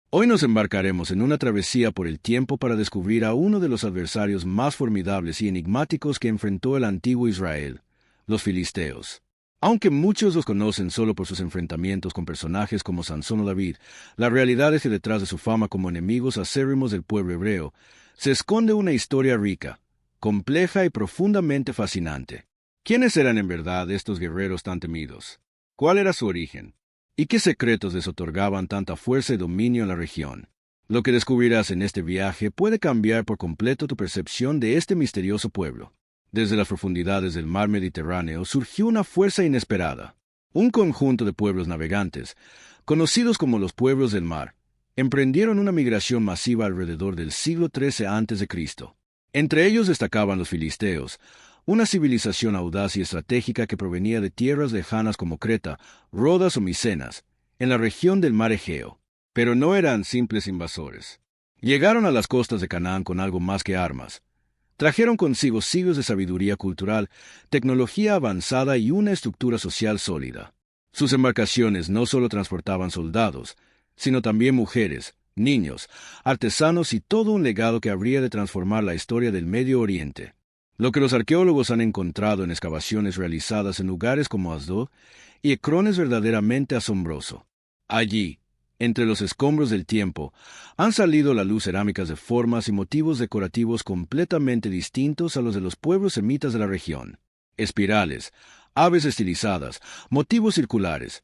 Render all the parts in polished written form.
Hoy nos embarcaremos en una travesía por el tiempo para descubrir a uno de los adversarios más formidables y enigmáticos que enfrentó el antiguo Israel, los filisteos. Aunque muchos los conocen solo por sus enfrentamientos con personajes como Sansón o David, la realidad es que detrás de su fama como enemigos acérrimos del pueblo hebreo, se esconde una historia rica, compleja y profundamente fascinante. ¿Quiénes eran en verdad estos guerreros tan temidos? ¿Cuál era su origen? ¿Y qué secretos les otorgaban tanta fuerza y dominio en la región? Lo que descubrirás en este viaje puede cambiar por completo tu percepción de este misterioso pueblo. Desde las profundidades del mar Mediterráneo surgió una fuerza inesperada. Un conjunto de pueblos navegantes, conocidos como los pueblos del mar, emprendieron una migración masiva alrededor del siglo XIII a.C. Entre ellos destacaban los filisteos, una civilización audaz y estratégica que provenía de tierras lejanas como Creta, Rodas o Micenas, en la región del mar Egeo. Pero no eran simples invasores. Llegaron a las costas de Canaán con algo más que armas. Trajeron consigo siglos de sabiduría cultural, tecnología avanzada y una estructura social sólida. Sus embarcaciones no solo transportaban soldados, sino también mujeres, niños, artesanos y todo un legado que habría de transformar la historia del Medio Oriente. Lo que los arqueólogos han encontrado en excavaciones realizadas en lugares como Asdod y Ecrón es verdaderamente asombroso. Allí, entre los escombros del tiempo, han salido a la luz cerámicas de formas y motivos decorativos completamente distintos a los de los pueblos semitas de la región. Espirales, aves estilizadas, motivos circulares.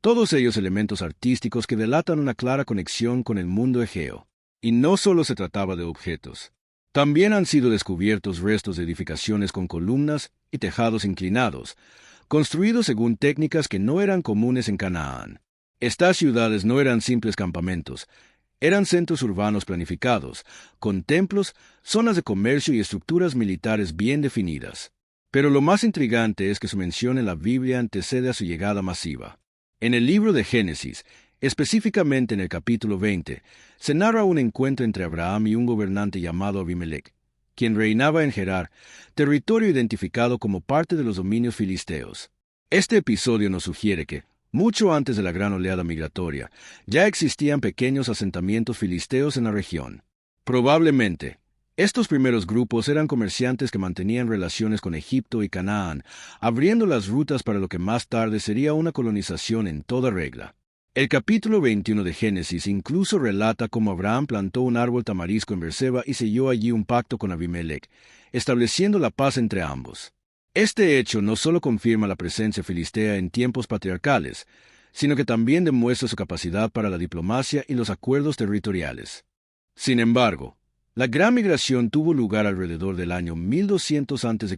Todos ellos elementos artísticos que delatan una clara conexión con el mundo egeo. Y no solo se trataba de objetos. También han sido descubiertos restos de edificaciones con columnas y tejados inclinados, construidos según técnicas que no eran comunes en Canaán. Estas ciudades no eran simples campamentos, eran centros urbanos planificados, con templos, zonas de comercio y estructuras militares bien definidas. Pero lo más intrigante es que su mención en la Biblia antecede a su llegada masiva. En el libro de Génesis, específicamente en el capítulo 20, se narra un encuentro entre Abraham y un gobernante llamado Abimelec, quien reinaba en Gerar, territorio identificado como parte de los dominios filisteos. Este episodio nos sugiere que, mucho antes de la gran oleada migratoria, ya existían pequeños asentamientos filisteos en la región. Probablemente, estos primeros grupos eran comerciantes que mantenían relaciones con Egipto y Canaán, abriendo las rutas para lo que más tarde sería una colonización en toda regla. El capítulo 21 de Génesis incluso relata cómo Abraham plantó un árbol tamarisco en Beerseba y selló allí un pacto con Abimelec, estableciendo la paz entre ambos. Este hecho no solo confirma la presencia filistea en tiempos patriarcales, sino que también demuestra su capacidad para la diplomacia y los acuerdos territoriales. Sin embargo, la gran migración tuvo lugar alrededor del año 1200 a.C.,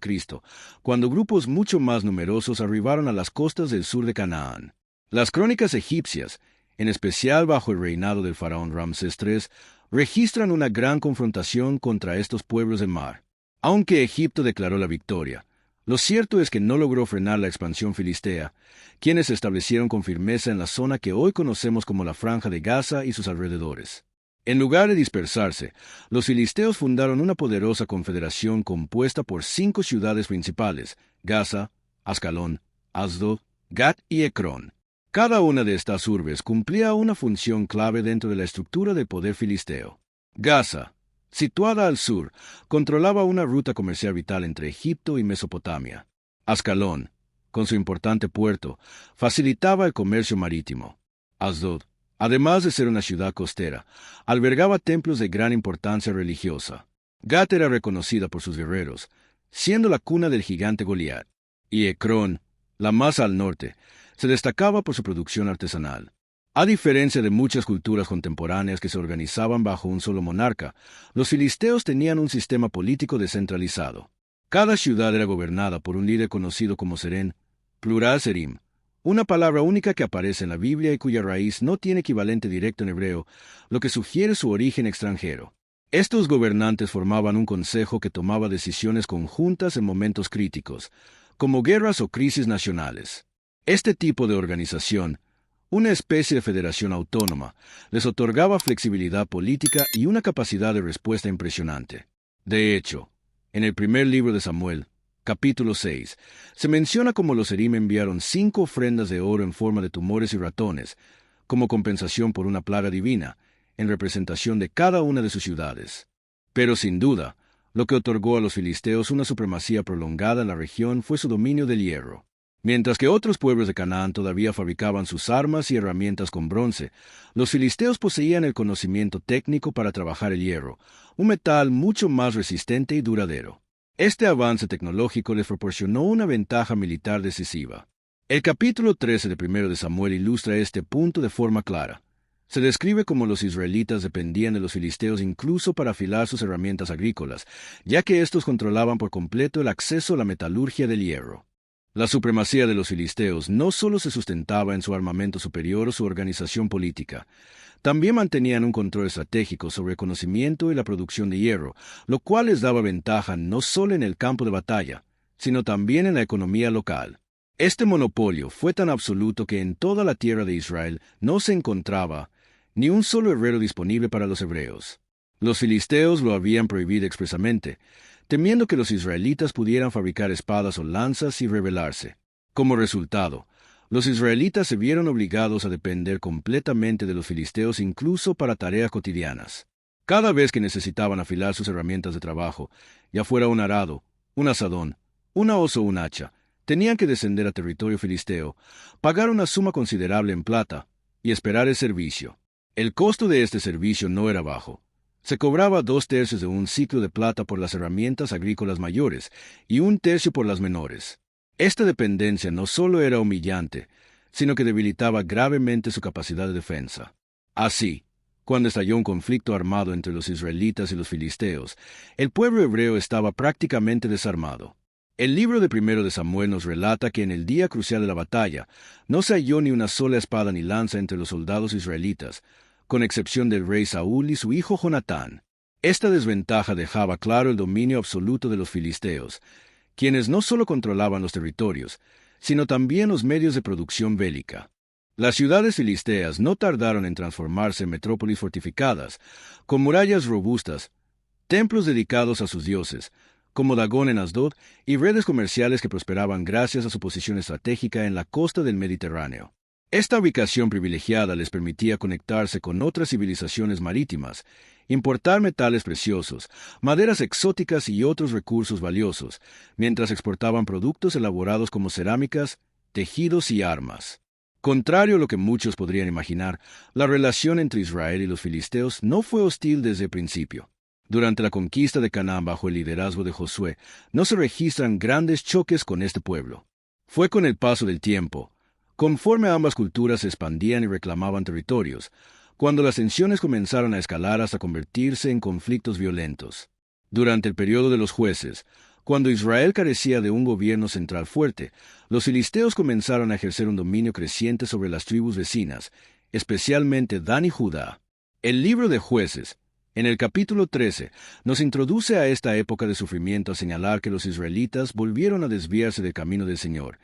cuando grupos mucho más numerosos arribaron a las costas del sur de Canaán. Las crónicas egipcias, en especial bajo el reinado del faraón Ramsés III, registran una gran confrontación contra estos pueblos del mar. Aunque Egipto declaró la victoria, lo cierto es que no logró frenar la expansión filistea, quienes se establecieron con firmeza en la zona que hoy conocemos como la Franja de Gaza y sus alrededores. En lugar de dispersarse, los filisteos fundaron una poderosa confederación compuesta por 5 ciudades principales: Gaza, Ascalón, Asdod, Gat y Ecrón. Cada una de estas urbes cumplía una función clave dentro de la estructura del poder filisteo. Gaza, situada al sur, controlaba una ruta comercial vital entre Egipto y Mesopotamia. Ascalón, con su importante puerto, facilitaba el comercio marítimo. Asdod, además de ser una ciudad costera, albergaba templos de gran importancia religiosa. Gat era reconocida por sus guerreros, siendo la cuna del gigante Goliat. Y Ecrón, la más al norte, se destacaba por su producción artesanal. A diferencia de muchas culturas contemporáneas que se organizaban bajo un solo monarca, los filisteos tenían un sistema político descentralizado. Cada ciudad era gobernada por un líder conocido como Serén, plural Serim, una palabra única que aparece en la Biblia y cuya raíz no tiene equivalente directo en hebreo, lo que sugiere su origen extranjero. Estos gobernantes formaban un consejo que tomaba decisiones conjuntas en momentos críticos, como guerras o crisis nacionales. Este tipo de organización, una especie de federación autónoma, les otorgaba flexibilidad política y una capacidad de respuesta impresionante. De hecho, en el primer libro de Samuel, capítulo 6, se menciona cómo los Serim enviaron 5 ofrendas de oro en forma de tumores y ratones, como compensación por una plaga divina, en representación de cada una de sus ciudades. Pero sin duda, lo que otorgó a los filisteos una supremacía prolongada en la región fue su dominio del hierro. Mientras que otros pueblos de Canaán todavía fabricaban sus armas y herramientas con bronce, los filisteos poseían el conocimiento técnico para trabajar el hierro, un metal mucho más resistente y duradero. Este avance tecnológico les proporcionó una ventaja militar decisiva. El capítulo 13 de 1 de Samuel ilustra este punto de forma clara. Se describe cómo los israelitas dependían de los filisteos incluso para afilar sus herramientas agrícolas, ya que estos controlaban por completo el acceso a la metalurgia del hierro. La supremacía de los filisteos no solo se sustentaba en su armamento superior o su organización política, también mantenían un control estratégico sobre el conocimiento y la producción de hierro, lo cual les daba ventaja no solo en el campo de batalla, sino también en la economía local. Este monopolio fue tan absoluto que en toda la tierra de Israel no se encontraba ni un solo herrero disponible para los hebreos. Los filisteos lo habían prohibido expresamente, temiendo que los israelitas pudieran fabricar espadas o lanzas y rebelarse. Como resultado, los israelitas se vieron obligados a depender completamente de los filisteos incluso para tareas cotidianas. Cada vez que necesitaban afilar sus herramientas de trabajo, ya fuera un arado, un azadón, una hoz o un hacha, tenían que descender a territorio filisteo, pagar una suma considerable en plata y esperar el servicio. El costo de este servicio no era bajo. Se cobraba 2/3 de un ciclo de plata por las herramientas agrícolas mayores y 1/3 por las menores. Esta dependencia no solo era humillante, sino que debilitaba gravemente su capacidad de defensa. Así, cuando estalló un conflicto armado entre los israelitas y los filisteos, el pueblo hebreo estaba prácticamente desarmado. El libro de 1 de Samuel nos relata que en el día crucial de la batalla no se halló ni una sola espada ni lanza entre los soldados israelitas, con excepción del rey Saúl y su hijo Jonatán. Esta desventaja dejaba claro el dominio absoluto de los filisteos, quienes no solo controlaban los territorios, sino también los medios de producción bélica. Las ciudades filisteas no tardaron en transformarse en metrópolis fortificadas, con murallas robustas, templos dedicados a sus dioses, como Dagón en Asdod, y redes comerciales que prosperaban gracias a su posición estratégica en la costa del Mediterráneo. Esta ubicación privilegiada les permitía conectarse con otras civilizaciones marítimas, importar metales preciosos, maderas exóticas y otros recursos valiosos, mientras exportaban productos elaborados como cerámicas, tejidos y armas. Contrario a lo que muchos podrían imaginar, la relación entre Israel y los filisteos no fue hostil desde el principio. Durante la conquista de Canaán bajo el liderazgo de Josué, no se registran grandes choques con este pueblo. Fue con el paso del tiempo, conforme ambas culturas se expandían y reclamaban territorios, cuando las tensiones comenzaron a escalar hasta convertirse en conflictos violentos. Durante el periodo de los jueces, cuando Israel carecía de un gobierno central fuerte, los filisteos comenzaron a ejercer un dominio creciente sobre las tribus vecinas, especialmente Dan y Judá. El libro de Jueces, en el capítulo 13, nos introduce a esta época de sufrimiento a señalar que los israelitas volvieron a desviarse del camino del Señor,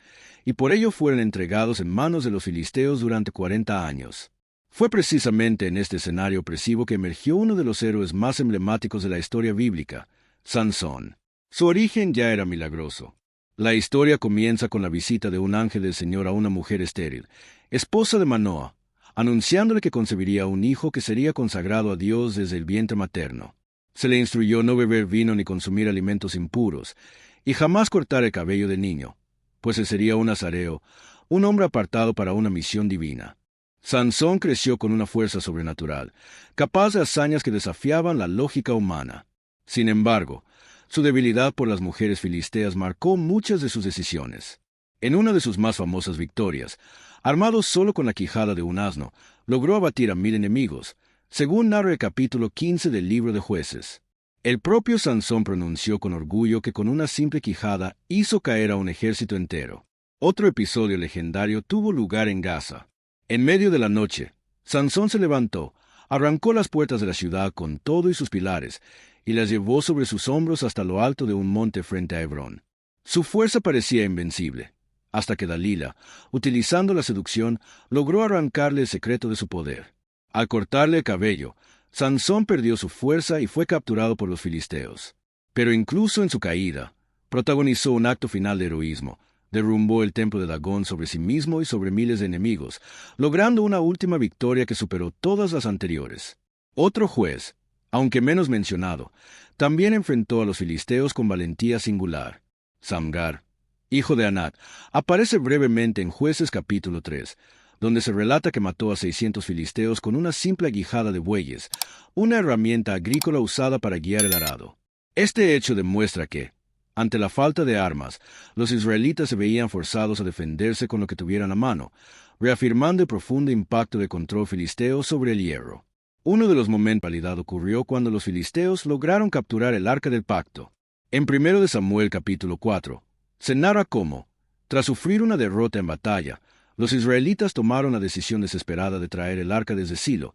y por ello fueron entregados en manos de los filisteos durante 40 años. Fue precisamente en este escenario opresivo que emergió uno de los héroes más emblemáticos de la historia bíblica, Sansón. Su origen ya era milagroso. La historia comienza con la visita de un ángel del Señor a una mujer estéril, esposa de Manoa, anunciándole que concebiría un hijo que sería consagrado a Dios desde el vientre materno. Se le instruyó no beber vino ni consumir alimentos impuros, y jamás cortar el cabello del niño, pues él sería un nazareo, un hombre apartado para una misión divina. Sansón creció con una fuerza sobrenatural, capaz de hazañas que desafiaban la lógica humana. Sin embargo, su debilidad por las mujeres filisteas marcó muchas de sus decisiones. En una de sus más famosas victorias, armado solo con la quijada de un asno, logró abatir a 1000 enemigos, según narra el capítulo 15 del libro de Jueces. El propio Sansón pronunció con orgullo que con una simple quijada hizo caer a un ejército entero. Otro episodio legendario tuvo lugar en Gaza. En medio de la noche, Sansón se levantó, arrancó las puertas de la ciudad con todo y sus pilares, y las llevó sobre sus hombros hasta lo alto de un monte frente a Hebrón. Su fuerza parecía invencible, hasta que Dalila, utilizando la seducción, logró arrancarle el secreto de su poder. Al cortarle el cabello, Sansón perdió su fuerza y fue capturado por los filisteos. Pero incluso en su caída, protagonizó un acto final de heroísmo. Derrumbó el templo de Dagón sobre sí mismo y sobre miles de enemigos, logrando una última victoria que superó todas las anteriores. Otro juez, aunque menos mencionado, también enfrentó a los filisteos con valentía singular. Samgar, hijo de Anat, aparece brevemente en Jueces capítulo 3, donde se relata que mató a 600 filisteos con una simple aguijada de bueyes, una herramienta agrícola usada para guiar el arado. Este hecho demuestra que, ante la falta de armas, los israelitas se veían forzados a defenderse con lo que tuvieran a mano, reafirmando el profundo impacto de control filisteo sobre el hierro. Uno de los momentos de realidad ocurrió cuando los filisteos lograron capturar el arca del pacto. En 1 de Samuel capítulo 4, se narra cómo, tras sufrir una derrota en batalla, los israelitas tomaron la decisión desesperada de traer el arca desde Silo,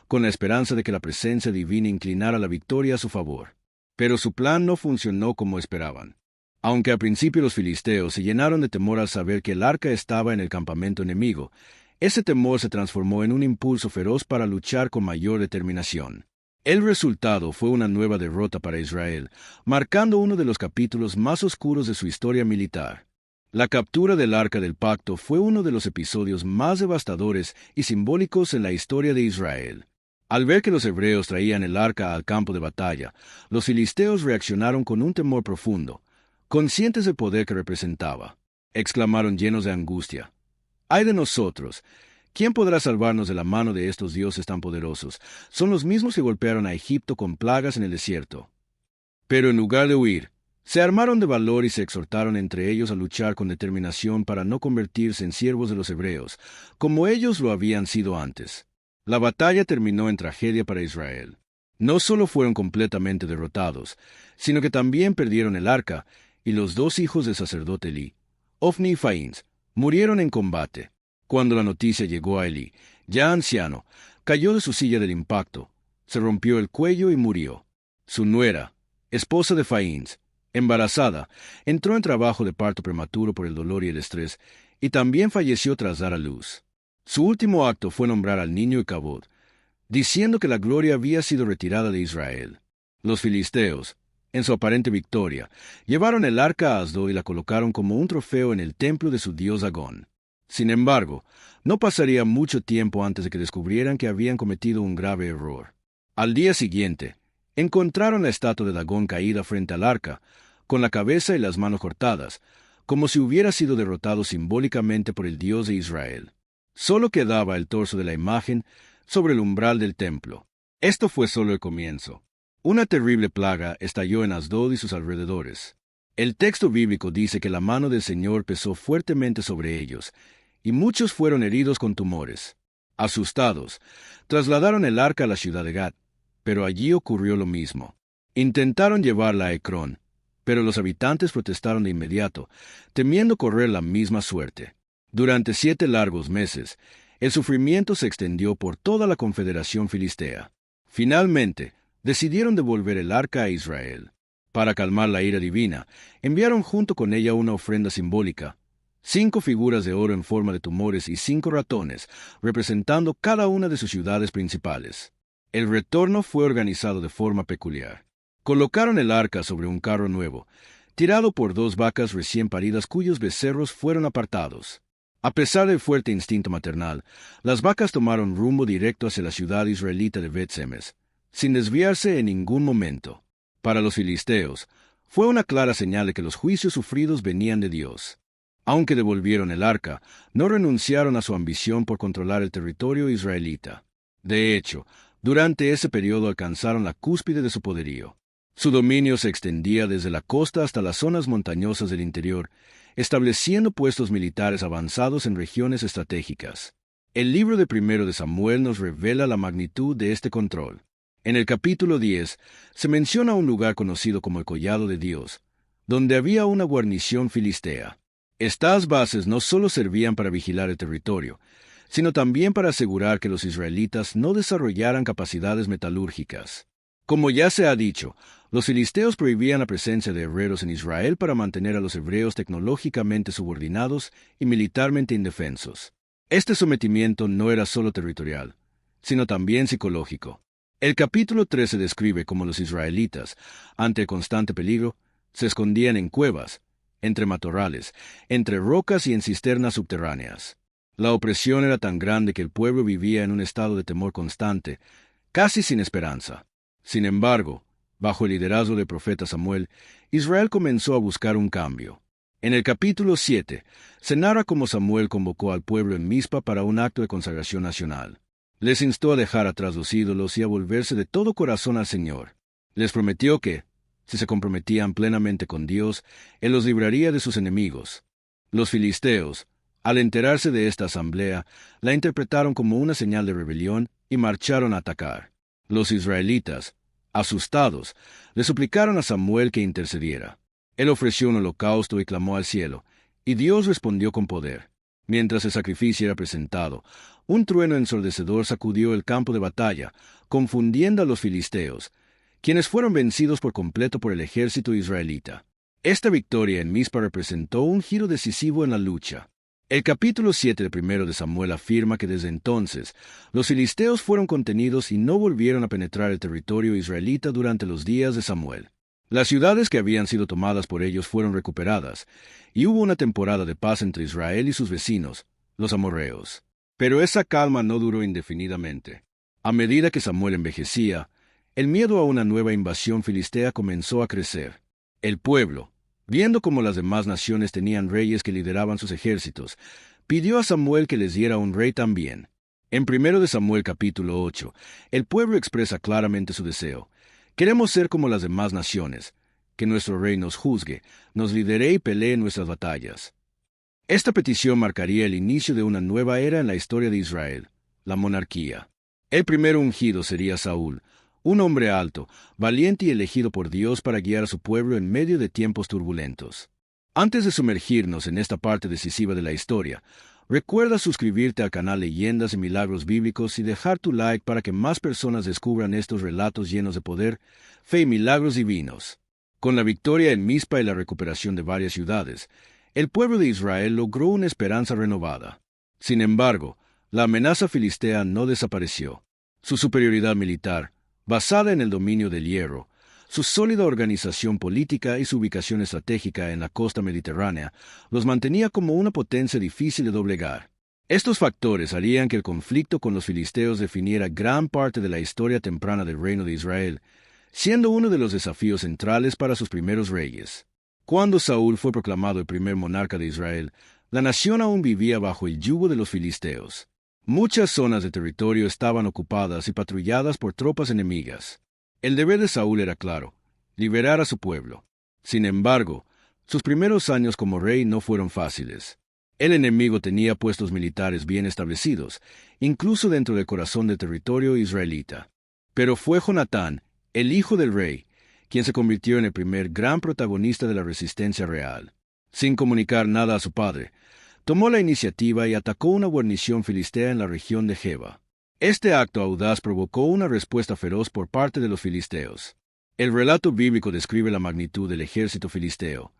con la esperanza de que la presencia divina inclinara la victoria a su favor. Pero su plan no funcionó como esperaban. Aunque al principio los filisteos se llenaron de temor al saber que el arca estaba en el campamento enemigo, ese temor se transformó en un impulso feroz para luchar con mayor determinación. El resultado fue una nueva derrota para Israel, marcando uno de los capítulos más oscuros de su historia militar. La captura del Arca del Pacto fue uno de los episodios más devastadores y simbólicos en la historia de Israel. Al ver que los hebreos traían el arca al campo de batalla, los filisteos reaccionaron con un temor profundo, conscientes del poder que representaba. Exclamaron llenos de angustia: ¡ay de nosotros! ¿Quién podrá salvarnos de la mano de estos dioses tan poderosos? Son los mismos que golpearon a Egipto con plagas en el desierto. Pero en lugar de huir, se armaron de valor y se exhortaron entre ellos a luchar con determinación para no convertirse en siervos de los hebreos, como ellos lo habían sido antes. La batalla terminó en tragedia para Israel. No solo fueron completamente derrotados, sino que también perdieron el arca, y los dos hijos del sacerdote Elí, Ofni y Faíns, murieron en combate. Cuando la noticia llegó a Elí, ya anciano, cayó de su silla del impacto, se rompió el cuello y murió. Su nuera, esposa de Faíns, embarazada, entró en trabajo de parto prematuro por el dolor y el estrés, y también falleció tras dar a luz. Su último acto fue nombrar al niño Icabod, diciendo que la gloria había sido retirada de Israel. Los filisteos, en su aparente victoria, llevaron el arca a Asdod y la colocaron como un trofeo en el templo de su dios Dagón. Sin embargo, no pasaría mucho tiempo antes de que descubrieran que habían cometido un grave error. Al día siguiente, encontraron la estatua de Dagón caída frente al arca, con la cabeza y las manos cortadas, como si hubiera sido derrotado simbólicamente por el Dios de Israel. Solo quedaba el torso de la imagen sobre el umbral del templo. Esto fue solo el comienzo. Una terrible plaga estalló en Asdod y sus alrededores. El texto bíblico dice que la mano del Señor pesó fuertemente sobre ellos, y muchos fueron heridos con tumores. Asustados, trasladaron el arca a la ciudad de Gat, pero allí ocurrió lo mismo. Intentaron llevarla a Ecrón, pero los habitantes protestaron de inmediato, temiendo correr la misma suerte. Durante 7 largos meses, el sufrimiento se extendió por toda la confederación filistea. Finalmente, decidieron devolver el arca a Israel. Para calmar la ira divina, enviaron junto con ella una ofrenda simbólica: 5 figuras de oro en forma de tumores y 5 ratones, representando cada una de sus ciudades principales. El retorno fue organizado de forma peculiar. Colocaron el arca sobre un carro nuevo, tirado por 2 vacas recién paridas cuyos becerros fueron apartados. A pesar del fuerte instinto maternal, las vacas tomaron rumbo directo hacia la ciudad israelita de Bet-Semes, sin desviarse en ningún momento. Para los filisteos, fue una clara señal de que los juicios sufridos venían de Dios. Aunque devolvieron el arca, no renunciaron a su ambición por controlar el territorio israelita. De hecho, durante ese periodo alcanzaron la cúspide de su poderío. Su dominio se extendía desde la costa hasta las zonas montañosas del interior, estableciendo puestos militares avanzados en regiones estratégicas. El libro de 1 de Samuel nos revela la magnitud de este control. En el capítulo 10 se menciona un lugar conocido como el Collado de Dios, donde había una guarnición filistea. Estas bases no solo servían para vigilar el territorio, sino también para asegurar que los israelitas no desarrollaran capacidades metalúrgicas. Como ya se ha dicho, los filisteos prohibían la presencia de herreros en Israel para mantener a los hebreos tecnológicamente subordinados y militarmente indefensos. Este sometimiento no era solo territorial, sino también psicológico. El capítulo 13 describe cómo los israelitas, ante el constante peligro, se escondían en cuevas, entre matorrales, entre rocas y en cisternas subterráneas. La opresión era tan grande que el pueblo vivía en un estado de temor constante, casi sin esperanza. Sin embargo, bajo el liderazgo del profeta Samuel, Israel comenzó a buscar un cambio. En el capítulo 7, se narra cómo Samuel convocó al pueblo en Mizpa para un acto de consagración nacional. Les instó a dejar atrás los ídolos y a volverse de todo corazón al Señor. Les prometió que, si se comprometían plenamente con Dios, Él los libraría de sus enemigos. Los filisteos, al enterarse de esta asamblea, la interpretaron como una señal de rebelión y marcharon a atacar. Los israelitas, asustados, le suplicaron a Samuel que intercediera. Él ofreció un holocausto y clamó al cielo, y Dios respondió con poder. Mientras el sacrificio era presentado, un trueno ensordecedor sacudió el campo de batalla, confundiendo a los filisteos, quienes fueron vencidos por completo por el ejército israelita. Esta victoria en Mizpa representó un giro decisivo en la lucha. El capítulo 7 del primero de Samuel afirma que desde entonces, los filisteos fueron contenidos y no volvieron a penetrar el territorio israelita durante los días de Samuel. Las ciudades que habían sido tomadas por ellos fueron recuperadas, y hubo una temporada de paz entre Israel y sus vecinos, los amorreos. Pero esa calma no duró indefinidamente. A medida que Samuel envejecía, el miedo a una nueva invasión filistea comenzó a crecer. El pueblo, viendo cómo las demás naciones tenían reyes que lideraban sus ejércitos, pidió a Samuel que les diera un rey también. En 1 de Samuel capítulo 8, el pueblo expresa claramente su deseo. Queremos ser como las demás naciones, que nuestro rey nos juzgue, nos lidere y pelee nuestras batallas. Esta petición marcaría el inicio de una nueva era en la historia de Israel, la monarquía. El primer ungido sería Saúl, un hombre alto, valiente y elegido por Dios para guiar a su pueblo en medio de tiempos turbulentos. Antes de sumergirnos en esta parte decisiva de la historia, recuerda suscribirte al canal Leyendas y Milagros Bíblicos y dejar tu like para que más personas descubran estos relatos llenos de poder, fe y milagros divinos. Con la victoria en Mizpa y la recuperación de varias ciudades, el pueblo de Israel logró una esperanza renovada. Sin embargo, la amenaza filistea no desapareció. Su superioridad militar, basada en el dominio del hierro, su sólida organización política y su ubicación estratégica en la costa mediterránea los mantenía como una potencia difícil de doblegar. Estos factores harían que el conflicto con los filisteos definiera gran parte de la historia temprana del reino de Israel, siendo uno de los desafíos centrales para sus primeros reyes. Cuando Saúl fue proclamado el primer monarca de Israel, la nación aún vivía bajo el yugo de los filisteos. Muchas zonas de territorio estaban ocupadas y patrulladas por tropas enemigas. El deber de Saúl era claro: liberar a su pueblo. Sin embargo, sus primeros años como rey no fueron fáciles. El enemigo tenía puestos militares bien establecidos, incluso dentro del corazón del territorio israelita. Pero fue Jonatán, el hijo del rey, quien se convirtió en el primer gran protagonista de la resistencia real. Sin comunicar nada a su padre, tomó la iniciativa y atacó una guarnición filistea en la región de Geba. Este acto audaz provocó una respuesta feroz por parte de los filisteos. El relato bíblico describe la magnitud del ejército filisteo: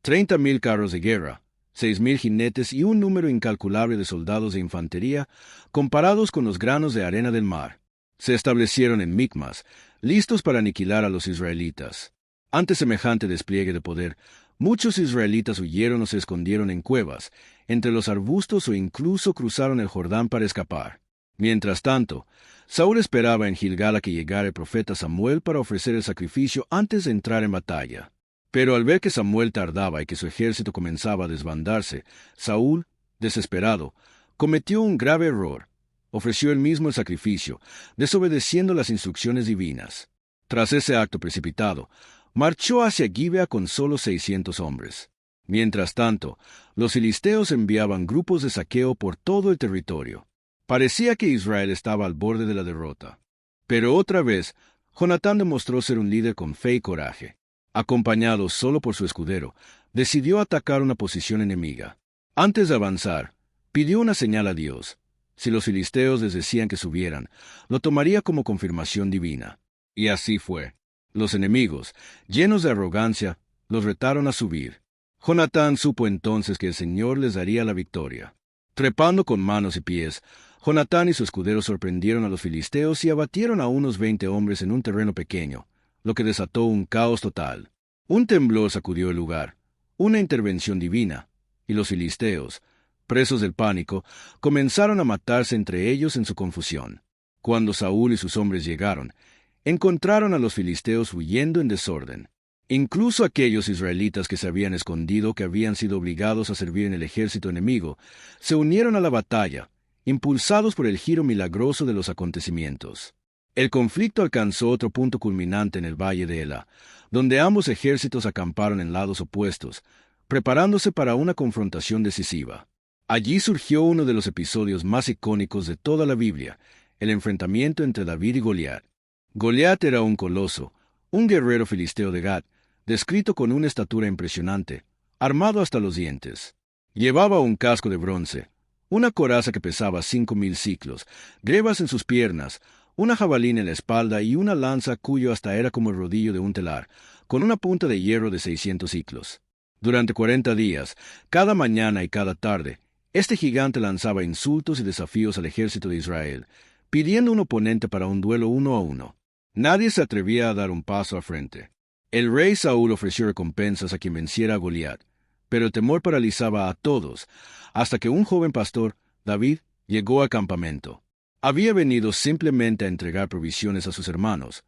30,000 carros de guerra, 6,000 jinetes y un número incalculable de soldados de infantería, comparados con los granos de arena del mar. Se establecieron en Micmas, listos para aniquilar a los israelitas. Ante semejante despliegue de poder, muchos israelitas huyeron o se escondieron en cuevas, entre los arbustos o incluso cruzaron el Jordán para escapar. Mientras tanto, Saúl esperaba en Gilgal a que llegara el profeta Samuel para ofrecer el sacrificio antes de entrar en batalla. Pero al ver que Samuel tardaba y que su ejército comenzaba a desbandarse, Saúl, desesperado, cometió un grave error. Ofreció él mismo el sacrificio, desobedeciendo las instrucciones divinas. Tras ese acto precipitado, marchó hacia Gibea con solo 600 hombres. Mientras tanto, los filisteos enviaban grupos de saqueo por todo el territorio. Parecía que Israel estaba al borde de la derrota. Pero otra vez, Jonatán demostró ser un líder con fe y coraje. Acompañado solo por su escudero, decidió atacar una posición enemiga. Antes de avanzar, pidió una señal a Dios. Si los filisteos les decían que subieran, lo tomaría como confirmación divina. Y así fue. Los enemigos, llenos de arrogancia, los retaron a subir. Jonatán supo entonces que el Señor les daría la victoria. Trepando con manos y pies, Jonatán y su escudero sorprendieron a los filisteos y abatieron a unos 20 hombres en un terreno pequeño, lo que desató un caos total. Un temblor sacudió el lugar, una intervención divina, y los filisteos, presos del pánico, comenzaron a matarse entre ellos en su confusión. Cuando Saúl y sus hombres llegaron, encontraron a los filisteos huyendo en desorden. Incluso aquellos israelitas que se habían escondido, que habían sido obligados a servir en el ejército enemigo, se unieron a la batalla, impulsados por el giro milagroso de los acontecimientos. El conflicto alcanzó otro punto culminante en el valle de Ela, donde ambos ejércitos acamparon en lados opuestos, preparándose para una confrontación decisiva. Allí surgió uno de los episodios más icónicos de toda la Biblia, el enfrentamiento entre David y Goliat. Goliat era un coloso, un guerrero filisteo de Gat, descrito con una estatura impresionante, armado hasta los dientes. Llevaba un casco de bronce, una coraza que pesaba 5,000 siclos, grebas en sus piernas, una jabalina en la espalda y una lanza cuyo asta era como el rodillo de un telar, con una punta de hierro de 600 siclos. Durante 40 días, cada mañana y cada tarde, este gigante lanzaba insultos y desafíos al ejército de Israel, pidiendo un oponente para un duelo 1 a 1. Nadie se atrevía a dar un paso al frente. El rey Saúl ofreció recompensas a quien venciera a Goliat, pero el temor paralizaba a todos, hasta que un joven pastor, David, llegó al campamento. Había venido simplemente a entregar provisiones a sus hermanos,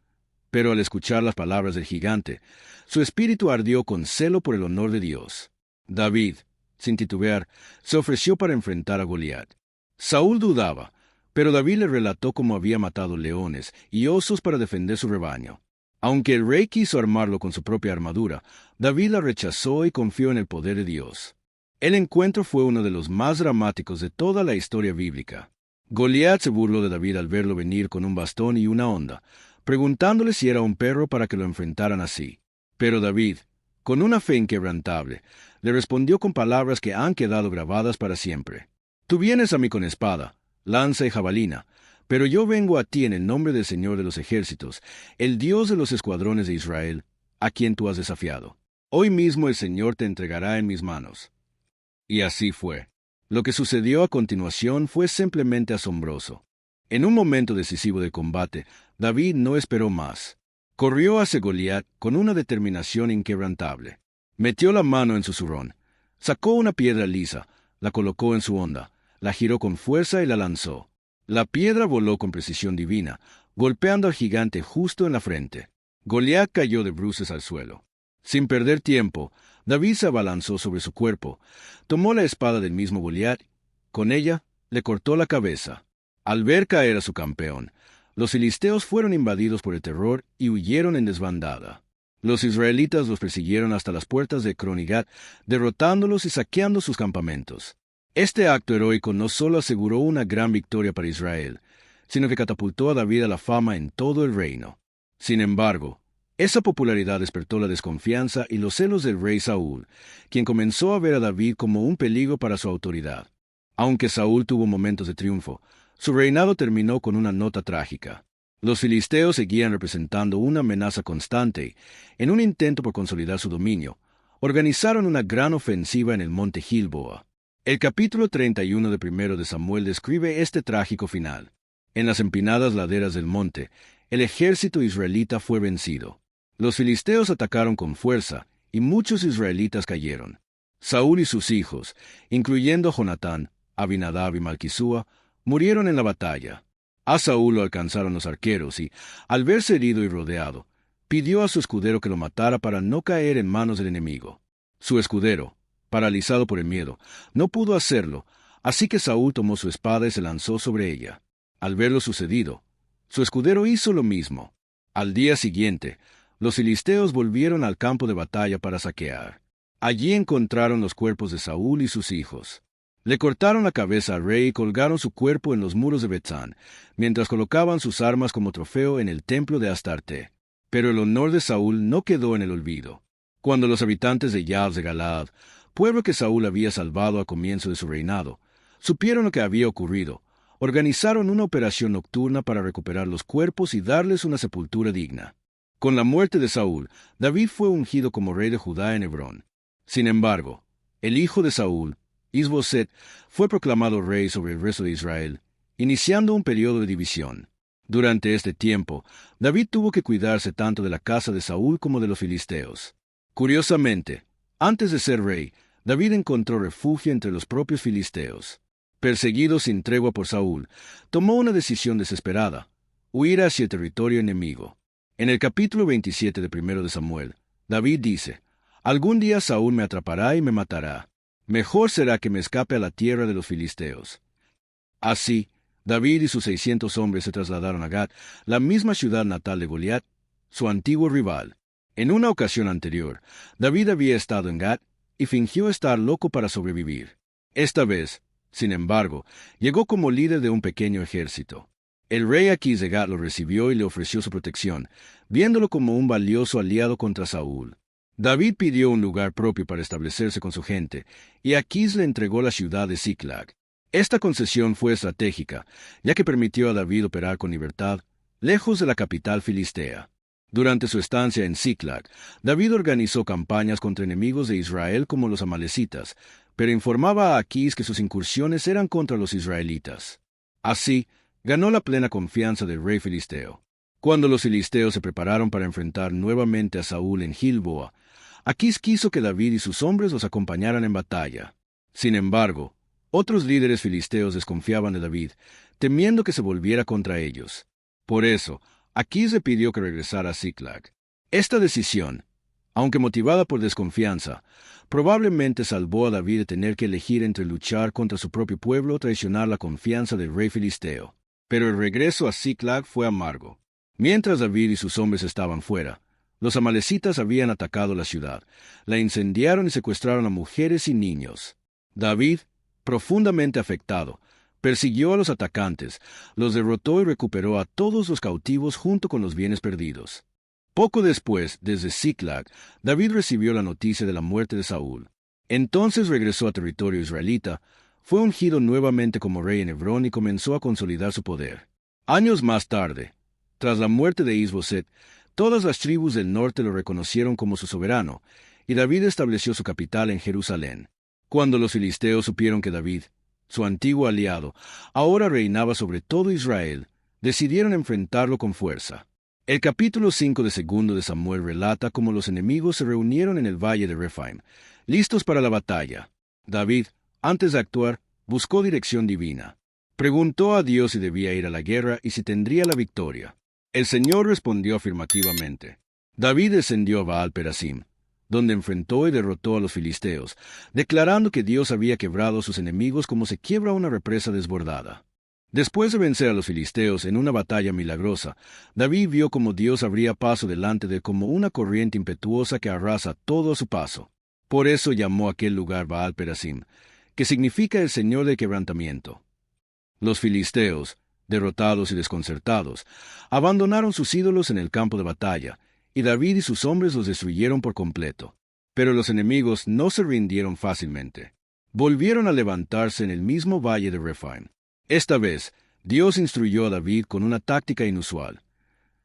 pero al escuchar las palabras del gigante, su espíritu ardió con celo por el honor de Dios. David, sin titubear, se ofreció para enfrentar a Goliat. Saúl dudaba, pero David le relató cómo había matado leones y osos para defender su rebaño. Aunque el rey quiso armarlo con su propia armadura, David la rechazó y confió en el poder de Dios. El encuentro fue uno de los más dramáticos de toda la historia bíblica. Goliat se burló de David al verlo venir con un bastón y una honda, preguntándole si era un perro para que lo enfrentaran así. Pero David, con una fe inquebrantable, le respondió con palabras que han quedado grabadas para siempre. Tú vienes a mí con espada, lanza y jabalina, pero yo vengo a ti en el nombre del Señor de los ejércitos, el Dios de los escuadrones de Israel, a quien tú has desafiado. Hoy mismo el Señor te entregará en mis manos. Y así fue. Lo que sucedió a continuación fue simplemente asombroso. En un momento decisivo del combate, David no esperó más. Corrió hacia Goliat con una determinación inquebrantable. Metió la mano en su zurrón, sacó una piedra lisa, la colocó en su honda, la giró con fuerza y la lanzó. La piedra voló con precisión divina, golpeando al gigante justo en la frente. Goliat cayó de bruces al suelo. Sin perder tiempo, David se abalanzó sobre su cuerpo, tomó la espada del mismo Goliat, con ella le cortó la cabeza. Al ver caer a su campeón, los filisteos fueron invadidos por el terror y huyeron en desbandada. Los israelitas los persiguieron hasta las puertas de Cronigat, derrotándolos y saqueando sus campamentos. Este acto heroico no solo aseguró una gran victoria para Israel, sino que catapultó a David a la fama en todo el reino. Sin embargo, esa popularidad despertó la desconfianza y los celos del rey Saúl, quien comenzó a ver a David como un peligro para su autoridad. Aunque Saúl tuvo momentos de triunfo, su reinado terminó con una nota trágica. Los filisteos seguían representando una amenaza constante. En un intento por consolidar su dominio, organizaron una gran ofensiva en el monte Gilboa. El capítulo 31 de 1 de Samuel describe este trágico final. En las empinadas laderas del monte, el ejército israelita fue vencido. Los filisteos atacaron con fuerza, y muchos israelitas cayeron. Saúl y sus hijos, incluyendo a Jonatán, Abinadab y Malquisúa, murieron en la batalla. A Saúl lo alcanzaron los arqueros y, al verse herido y rodeado, pidió a su escudero que lo matara para no caer en manos del enemigo. Su escudero, paralizado por el miedo, no pudo hacerlo, así que Saúl tomó su espada y se lanzó sobre ella. Al ver lo sucedido, su escudero hizo lo mismo. Al día siguiente, los filisteos volvieron al campo de batalla para saquear. Allí encontraron los cuerpos de Saúl y sus hijos. Le cortaron la cabeza al rey y colgaron su cuerpo en los muros de Betzán, mientras colocaban sus armas como trofeo en el templo de Astarte. Pero el honor de Saúl no quedó en el olvido. Cuando los habitantes de Yabes de Galaad, pueblo que Saúl había salvado al comienzo de su reinado, supieron lo que había ocurrido, organizaron una operación nocturna para recuperar los cuerpos y darles una sepultura digna. Con la muerte de Saúl, David fue ungido como rey de Judá en Hebrón. Sin embargo, el hijo de Saúl, Is-Boset, fue proclamado rey sobre el resto de Israel, iniciando un periodo de división. Durante este tiempo, David tuvo que cuidarse tanto de la casa de Saúl como de los filisteos. Curiosamente, antes de ser rey, David encontró refugio entre los propios filisteos. perseguido sin tregua por Saúl, tomó una decisión desesperada: huir hacia el territorio enemigo. En el capítulo 27 de 1 de Samuel, David dice: «Algún día Saúl me atrapará y me matará. Mejor será que me escape a la tierra de los filisteos». Así, David y sus 600 hombres se trasladaron a Gat, la misma ciudad natal de Goliat, su antiguo rival. En una ocasión anterior, David había estado en Gat y fingió estar loco para sobrevivir. Esta vez, sin embargo, llegó como líder de un pequeño ejército. El rey Aquís de Gat lo recibió y le ofreció su protección, viéndolo como un valioso aliado contra Saúl. David pidió un lugar propio para establecerse con su gente, y Aquís le entregó la ciudad de Ziklag. Esta concesión fue estratégica, ya que permitió a David operar con libertad, lejos de la capital filistea. Durante su estancia en Ziklag, David organizó campañas contra enemigos de Israel como los amalecitas, pero informaba a Aquís que sus incursiones eran contra los israelitas. Así, ganó la plena confianza del rey filisteo. Cuando los filisteos se prepararon para enfrentar nuevamente a Saúl en Gilboa, Aquís quiso que David y sus hombres los acompañaran en batalla. Sin embargo, otros líderes filisteos desconfiaban de David, temiendo que se volviera contra ellos. Por eso, Aquís le pidió que regresara a Ziklag. Esta decisión, aunque motivada por desconfianza, probablemente salvó a David de tener que elegir entre luchar contra su propio pueblo o traicionar la confianza del rey filisteo. Pero el regreso a Ziklag fue amargo. Mientras David y sus hombres estaban fuera, los amalecitas habían atacado la ciudad, la incendiaron y secuestraron a mujeres y niños. David, profundamente afectado, persiguió a los atacantes, los derrotó y recuperó a todos los cautivos junto con los bienes perdidos. Poco después, desde Ziklag, David recibió la noticia de la muerte de Saúl. Entonces regresó a territorio israelita, fue ungido nuevamente como rey en Hebrón y comenzó a consolidar su poder. Años más tarde, tras la muerte de Isboset, todas las tribus del norte lo reconocieron como su soberano, y David estableció su capital en Jerusalén. Cuando los filisteos supieron que David, su antiguo aliado, ahora reinaba sobre todo Israel, decidieron enfrentarlo con fuerza. El capítulo 5 de 2 de Samuel relata cómo los enemigos se reunieron en el valle de Rephaim, listos para la batalla. David, antes de actuar, buscó dirección divina. Preguntó a Dios si debía ir a la guerra y si tendría la victoria. El Señor respondió afirmativamente. David descendió a Baal-Perasim, donde enfrentó y derrotó a los filisteos, declarando que Dios había quebrado a sus enemigos como se quiebra una represa desbordada. Después de vencer a los filisteos en una batalla milagrosa, David vio cómo Dios abría paso delante de él como una corriente impetuosa que arrasa todo a su paso. Por eso llamó aquel lugar Baal-Perasim, que significa el Señor del quebrantamiento. Los filisteos, derrotados y desconcertados, abandonaron sus ídolos en el campo de batalla, y David y sus hombres los destruyeron por completo. Pero los enemigos no se rindieron fácilmente. Volvieron a levantarse en el mismo valle de Rephaim. Esta vez, Dios instruyó a David con una táctica inusual.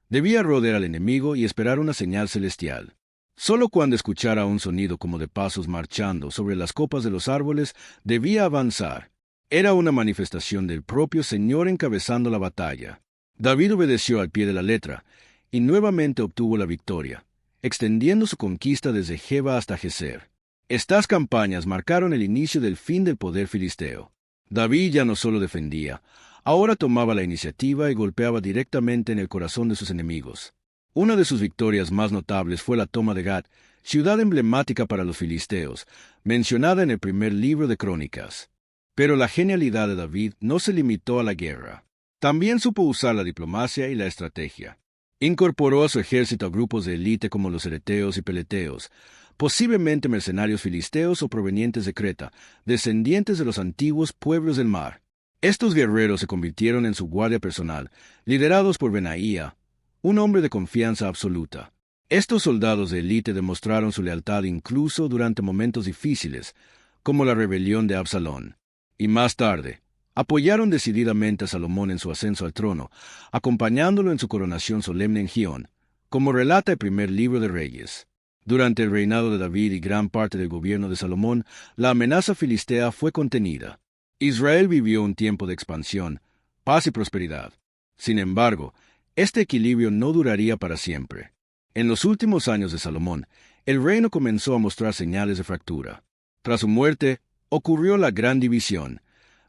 Debía rodear al enemigo y esperar una señal celestial. Solo cuando escuchara un sonido como de pasos marchando sobre las copas de los árboles, debía avanzar. Era una manifestación del propio Señor encabezando la batalla. David obedeció al pie de la letra, y nuevamente obtuvo la victoria, extendiendo su conquista desde Geba hasta Geser. Estas campañas marcaron el inicio del fin del poder filisteo. David ya no solo defendía, ahora tomaba la iniciativa y golpeaba directamente en el corazón de sus enemigos. Una de sus victorias más notables fue la toma de Gat, ciudad emblemática para los filisteos, mencionada en el primer libro de Crónicas. Pero la genialidad de David no se limitó a la guerra. También supo usar la diplomacia y la estrategia. Incorporó a su ejército a grupos de élite como los ereteos y peleteos, posiblemente mercenarios filisteos o provenientes de Creta, descendientes de los antiguos pueblos del mar. Estos guerreros se convirtieron en su guardia personal, liderados por Benaía, un hombre de confianza absoluta. Estos soldados de élite demostraron su lealtad incluso durante momentos difíciles, como la rebelión de Absalón. Y más tarde, apoyaron decididamente a Salomón en su ascenso al trono, acompañándolo en su coronación solemne en Gión, como relata el primer libro de Reyes. Durante el reinado de David y gran parte del gobierno de Salomón, la amenaza filistea fue contenida. Israel vivió un tiempo de expansión, paz y prosperidad. Sin embargo, este equilibrio no duraría para siempre. En los últimos años de Salomón, el reino comenzó a mostrar señales de fractura. Tras su muerte, ocurrió la gran división.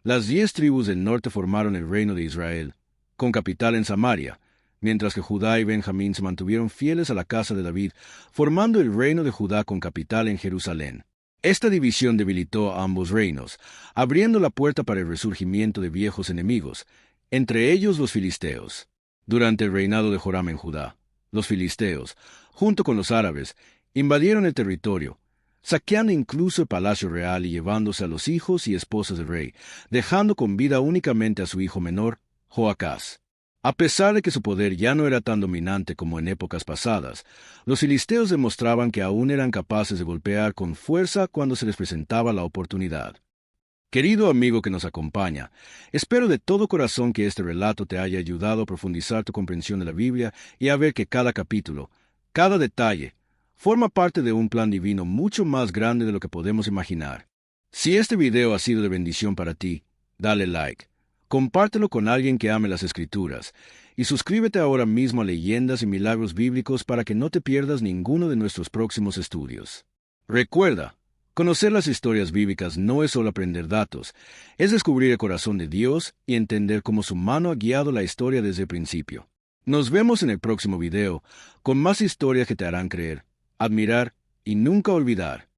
Las 10 tribus del norte formaron el reino de Israel, con capital en Samaria, mientras que Judá y Benjamín se mantuvieron fieles a la casa de David, formando el reino de Judá con capital en Jerusalén. Esta división debilitó a ambos reinos, abriendo la puerta para el resurgimiento de viejos enemigos, entre ellos los filisteos. Durante el reinado de Joram en Judá, los filisteos, junto con los árabes, invadieron el territorio, saqueando incluso el palacio real y llevándose a los hijos y esposas del rey, dejando con vida únicamente a su hijo menor, Joacás. A pesar de que su poder ya no era tan dominante como en épocas pasadas, los filisteos demostraban que aún eran capaces de golpear con fuerza cuando se les presentaba la oportunidad. Querido amigo que nos acompaña, espero de todo corazón que este relato te haya ayudado a profundizar tu comprensión de la Biblia y a ver que cada capítulo, cada detalle, forma parte de un plan divino mucho más grande de lo que podemos imaginar. Si este video ha sido de bendición para ti, dale like, compártelo con alguien que ame las Escrituras, y suscríbete ahora mismo a Leyendas y Milagros Bíblicos para que no te pierdas ninguno de nuestros próximos estudios. Recuerda, conocer las historias bíblicas no es solo aprender datos, es descubrir el corazón de Dios y entender cómo su mano ha guiado la historia desde el principio. Nos vemos en el próximo video, con más historias que te harán creer, admirar y nunca olvidar.